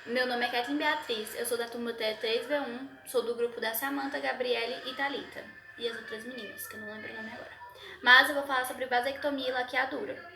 Meu nome é Kathleen Beatriz, eu sou da turma T3V1, sou do grupo da Samantha, Gabriele e Thalita. E as outras meninas, que eu não lembro o nome agora. Mas eu vou falar sobre vasectomia e laqueadura.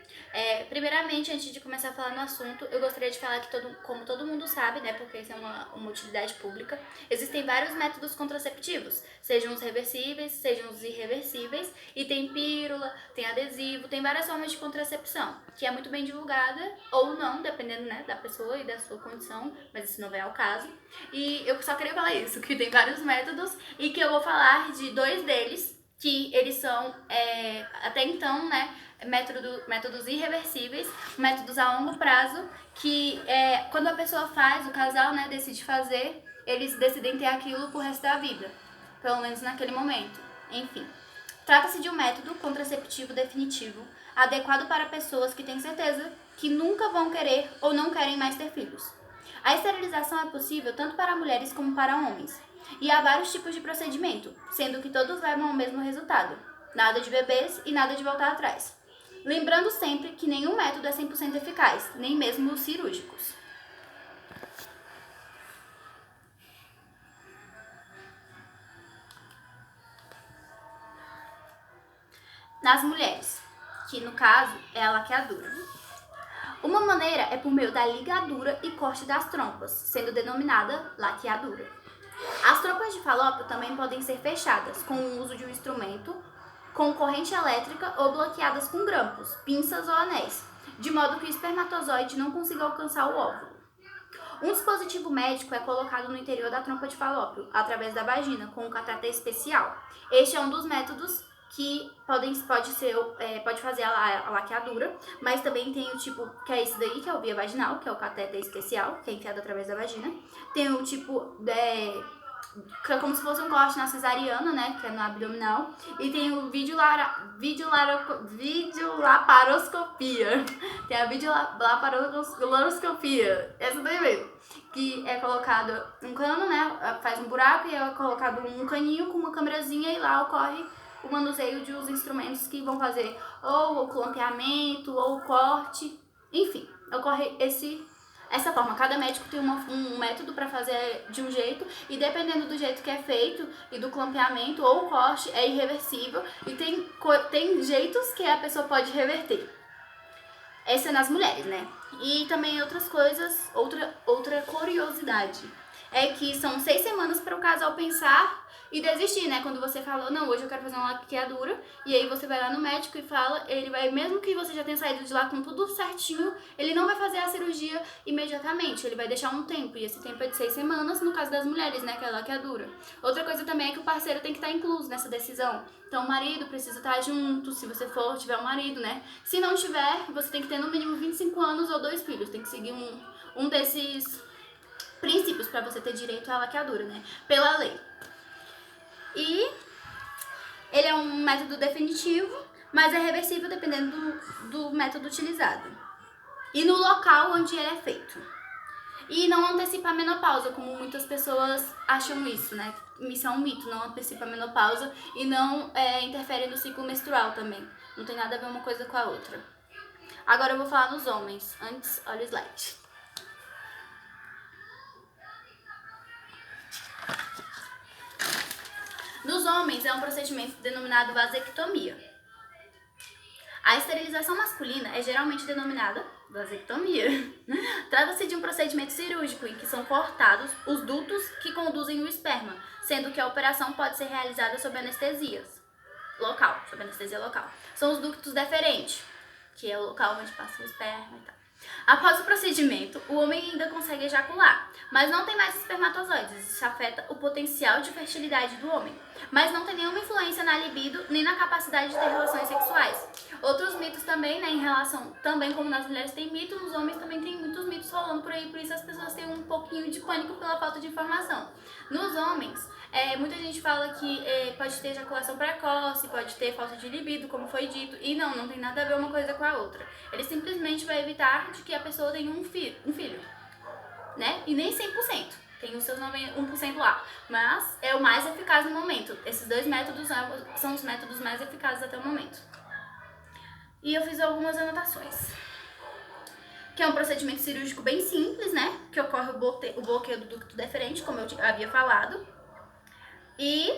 Primeiramente, antes de começar a falar no assunto, eu gostaria de falar que, como todo mundo sabe, né, porque isso é uma utilidade pública, existem vários métodos contraceptivos, sejam os reversíveis, sejam os irreversíveis, e tem pílula, tem adesivo, tem várias formas de contracepção, que é muito bem divulgada, ou não, dependendo, né, da pessoa e da sua condição, mas isso não é o caso. E eu só queria falar isso, que tem vários métodos, e que eu vou falar de 2 deles, que eles são, até então, né, métodos irreversíveis, métodos a longo prazo, que quando a pessoa faz, o casal, né, decide fazer, eles decidem ter aquilo pro resto da vida, pelo menos naquele momento. Enfim, trata-se de um método contraceptivo definitivo, adequado para pessoas que têm certeza que nunca vão querer ou não querem mais ter filhos. A esterilização é possível tanto para mulheres como para homens, e há vários tipos de procedimento, sendo que todos levam ao mesmo resultado: nada de bebês e nada de voltar atrás. Lembrando sempre que nenhum método é 100% eficaz, nem mesmo os cirúrgicos. Nas mulheres, que no caso é a laqueadura. Uma maneira é por meio da ligadura e corte das trompas, sendo denominada laqueadura. As trompas de falópio também podem ser fechadas com o uso de um instrumento com corrente elétrica ou bloqueadas com grampos, pinças ou anéis, de modo que o espermatozoide não consiga alcançar o óvulo. Um dispositivo médico é colocado no interior da trompa de falópio, através da vagina, com um cateter especial. Este é um dos métodos que pode fazer a laqueadura, mas também tem o tipo, que é esse daí, que é o via vaginal, que é o cateter especial, que é enfiado através da vagina. Tem o tipo, que é como se fosse um corte na cesariana, né, que é no abdominal. E tem o videolaparoscopia. Tem a videolaparoscopia, essa daí mesmo. Que é colocado um cano, né, faz um buraco e é colocado um caninho com uma câmerazinha e lá ocorre o manuseio de os instrumentos que vão fazer ou o clampeamento ou o corte. Enfim, ocorre essa forma. Cada médico tem um método para fazer de um jeito e dependendo do jeito que é feito e do clampeamento ou o corte é irreversível e tem jeitos que a pessoa pode reverter. Essa é nas mulheres, né? E também outras coisas, outra curiosidade é que são 6 semanas para o casal pensar e desistir, né? Quando você falou, não, hoje eu quero fazer uma laqueadura, e aí você vai lá no médico e fala, ele vai, mesmo que você já tenha saído de lá com tudo certinho, ele não vai fazer a cirurgia imediatamente, ele vai deixar um tempo, e esse tempo é de 6 semanas, no caso das mulheres, né, que é a laqueadura. Outra coisa também é que o parceiro tem que estar incluso nessa decisão. Então o marido precisa estar junto, se você tiver um marido, né? Se não tiver, você tem que ter no mínimo 25 anos ou 2 filhos, tem que seguir um desses princípios para você ter direito à laqueadura, né? Pela lei. E ele é um método definitivo, mas é reversível dependendo do método utilizado. E no local onde ele é feito. E não antecipa a menopausa, como muitas pessoas acham isso, né? Isso é um mito, não antecipa a menopausa e não interfere no ciclo menstrual também. Não tem nada a ver uma coisa com a outra. Agora eu vou falar nos homens. Antes, olha o slide. Nos homens é um procedimento denominado vasectomia. A esterilização masculina é geralmente denominada vasectomia. Trata-se de um procedimento cirúrgico em que são cortados os dutos que conduzem o esperma, sendo que a operação pode ser realizada sob anestesia local. São os ductos deferentes, que é o local onde passa o esperma e tal. Após o procedimento, o homem ainda consegue ejacular, mas não tem mais espermatozoides. Isso afeta o potencial de fertilidade do homem, mas não tem nenhuma influência na libido nem na capacidade de ter relações sexuais. Outros mitos também, né, em relação, também como nas mulheres tem mito, nos homens também tem muitos mitos rolando por aí, por isso as pessoas têm um pouquinho de pânico pela falta de informação. Nos homens, muita gente fala que pode ter ejaculação precoce, pode ter falta de libido, como foi dito, e não tem nada a ver uma coisa com a outra. Ele simplesmente vai evitar de que a pessoa tenha um filho, né? E nem 100%, tem os seus 1% lá, mas é o mais eficaz no momento. Esses 2 métodos são os métodos mais eficazes até o momento. E eu fiz algumas anotações. que é um procedimento cirúrgico bem simples, né? Que ocorre o bloqueio do ducto deferente, como eu havia falado. E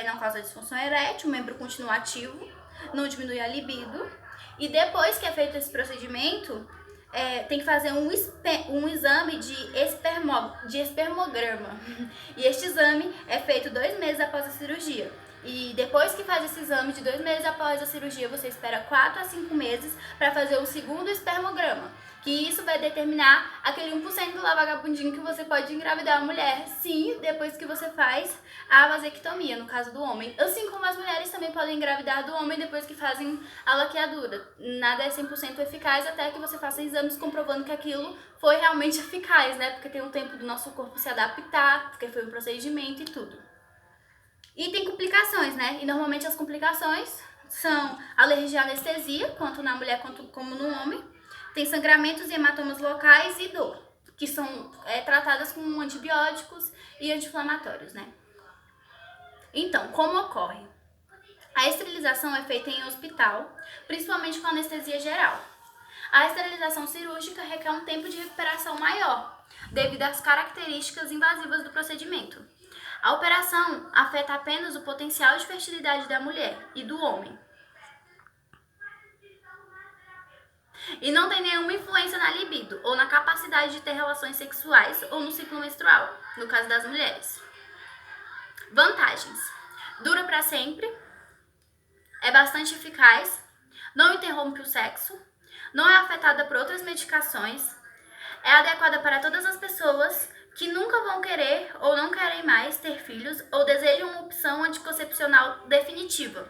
não causa disfunção erétil, o membro continua ativo, não diminui a libido. E depois que é feito esse procedimento, tem que fazer um exame de espermograma. E este exame é feito 2 meses após a cirurgia. E depois que faz esse exame de 2 meses após a cirurgia, você espera 4 a 5 meses para fazer o segundo espermograma. Que isso vai determinar aquele 1% lá vagabundinho que você pode engravidar a mulher, sim, depois que você faz a vasectomia, no caso do homem. Assim como as mulheres também podem engravidar do homem depois que fazem a laqueadura. Nada é 100% eficaz até que você faça exames comprovando que aquilo foi realmente eficaz, né? Porque tem um tempo do nosso corpo se adaptar, porque foi um procedimento e tudo. E tem complicações, né? E normalmente as complicações são alergia à anestesia, tanto na mulher como no homem. Tem sangramentos e hematomas locais e dor, que são tratadas com antibióticos e anti-inflamatórios, né? Então, como ocorre? A esterilização é feita em hospital, principalmente com anestesia geral. A esterilização cirúrgica requer um tempo de recuperação maior, devido às características invasivas do procedimento. A operação afeta apenas o potencial de fertilidade da mulher e do homem. E não tem nenhuma influência na libido, ou na capacidade de ter relações sexuais, ou no ciclo menstrual, no caso das mulheres. Vantagens: dura para sempre, é bastante eficaz, não interrompe o sexo, não é afetada por outras medicações, é adequada para todas as pessoas que nunca vão querer ou não querem mais ter filhos ou desejam uma opção anticoncepcional definitiva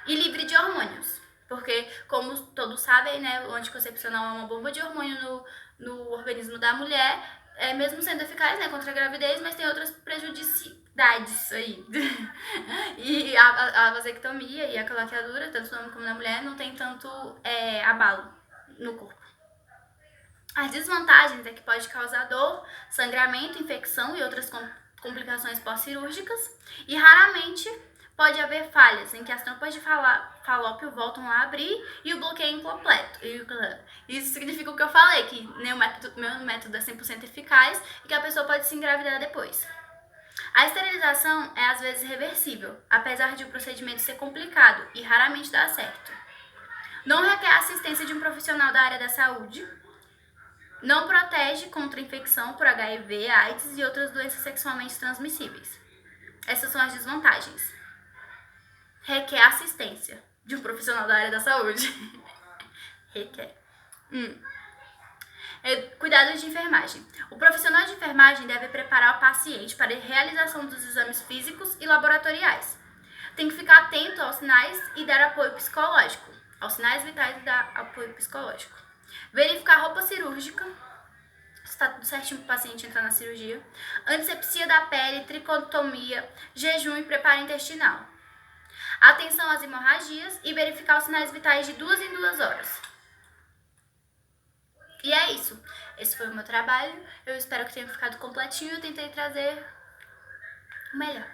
e livre de hormônios. Porque, como todos sabem, né, o anticoncepcional é uma bomba de hormônio no organismo da mulher, mesmo sendo eficaz, né, contra a gravidez, mas tem outras prejudicialidades aí. E a vasectomia e a laqueadura, tanto no homem como na mulher, não tem tanto abalo no corpo. As desvantagens é que pode causar dor, sangramento, infecção e outras complicações pós-cirúrgicas, e raramente pode haver falhas em que as trompas de falópio voltam a abrir e o bloqueio é incompleto. Isso significa o que eu falei, que meu método é 100% eficaz e que a pessoa pode se engravidar depois. A esterilização é às vezes reversível, apesar de o procedimento ser complicado e raramente dar certo. Não requer a assistência de um profissional da área da saúde, não protege contra infecção por HIV, AIDS e outras doenças sexualmente transmissíveis. Essas são as desvantagens. Requer assistência de um profissional da área da saúde. Requer. Cuidados de enfermagem. O profissional de enfermagem deve preparar o paciente para a realização dos exames físicos e laboratoriais. Tem que ficar atento aos sinais e dar apoio psicológico. Aos sinais vitais e dar apoio psicológico. Verificar roupa cirúrgica, se está tudo certinho para o paciente entrar na cirurgia. Antisepsia da pele, tricotomia, jejum e preparo intestinal. Atenção às hemorragias e verificar os sinais vitais de 2 em 2 horas. E é isso. Esse foi o meu trabalho. Eu espero que tenha ficado completinho. Eu tentei trazer o melhor.